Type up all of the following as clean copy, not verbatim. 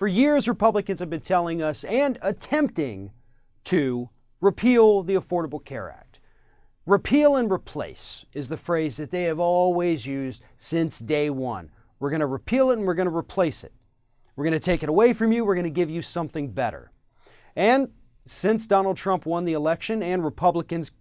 For years, Republicans have been telling us and attempting to repeal the Affordable Care Act. Repeal and replace is the phrase that they have always used since day one. We're going to repeal it and we're going to replace it. We're going to take it away from you. We're going to give you something better. And since Donald Trump won the election and Republicans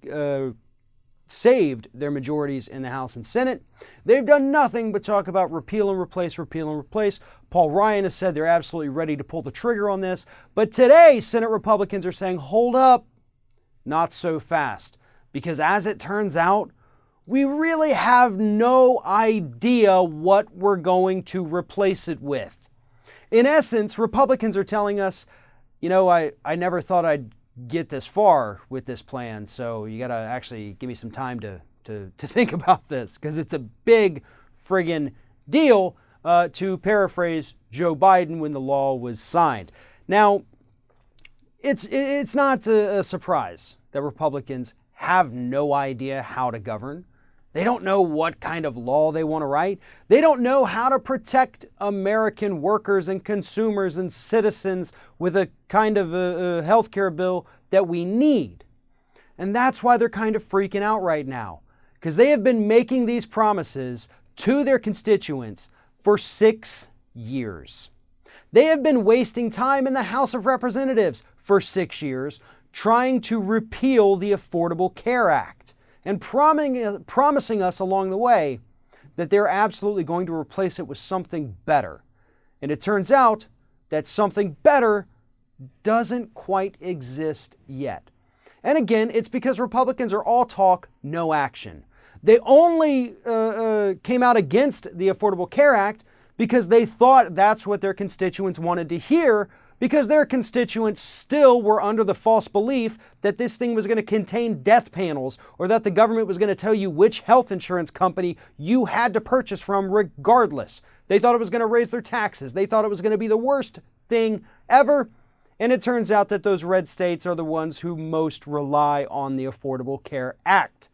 saved their majorities in the House and Senate, they've done nothing but talk about repeal and replace, repeal and replace. Paul Ryan has said they're absolutely ready to pull the trigger on this. But today, Senate Republicans are saying, hold up, not so fast. Because as it turns out, we really have no idea what we're going to replace it with. In essence, Republicans are telling us, you know, I never thought I'd get this far with this plan, so you got to actually give me some time to think about this, because it's a big friggin' deal, to paraphrase Joe Biden when the law was signed. Now, it's not a surprise that Republicans have no idea how to govern. They don't know what kind of law they want to write. They don't know how to protect American workers and consumers and citizens with a kind of a healthcare bill that we need. And that's why they're kind of freaking out right now, because they have been making these promises to their constituents for 6 years. They have been wasting time in the House of Representatives for 6 years trying to repeal the Affordable Care Act, and promising us along the way that they're absolutely going to replace it with something better. And it turns out that something better doesn't quite exist yet. And again, it's because Republicans are all talk, no action. They only came out against the Affordable Care Act because they thought that's what their constituents wanted to hear, because their constituents still were under the false belief that this thing was going to contain death panels, or that the government was going to tell you which health insurance company you had to purchase from regardless. They thought it was going to raise their taxes. They thought it was going to be the worst thing ever. And it turns out that those red states are the ones who most rely on the Affordable Care Act.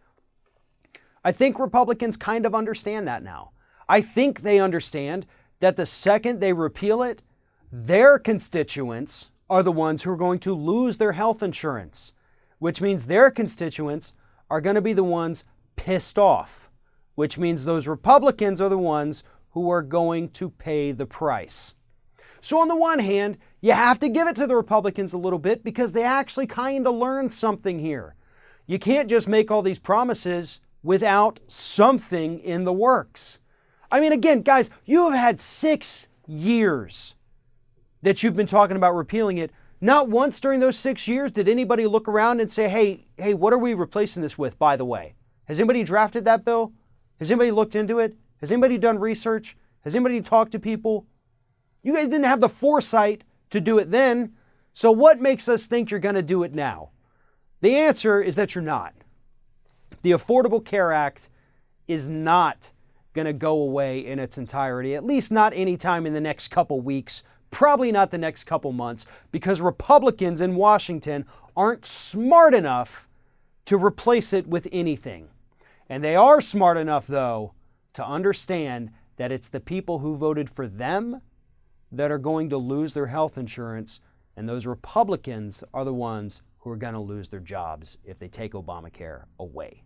I think Republicans kind of understand that now. I think they understand that the second they repeal it, their constituents are the ones who are going to lose their health insurance, which means their constituents are going to be the ones pissed off, which means those Republicans are the ones who are going to pay the price. So on the one hand, you have to give it to the Republicans a little bit, because they actually kind of learned something here. You can't just make all these promises without something in the works. I mean, again, guys, you have had 6 years that you've been talking about repealing it. Not once during those 6 years did anybody look around and say, hey, what are we replacing this with, by the way? Has anybody drafted that bill? Has anybody looked into it? Has anybody done research? Has anybody talked to people? You guys didn't have the foresight to do it then, so what makes us think you're going to do it now? The answer is that you're not. The Affordable Care Act is not going to go away in its entirety, at least not anytime in the next couple weeks, probably not the next couple months, because Republicans in Washington aren't smart enough to replace it with anything. And they are smart enough, though, to understand that it's the people who voted for them that are going to lose their health insurance, and those Republicans are the ones who are going to lose their jobs if they take Obamacare away.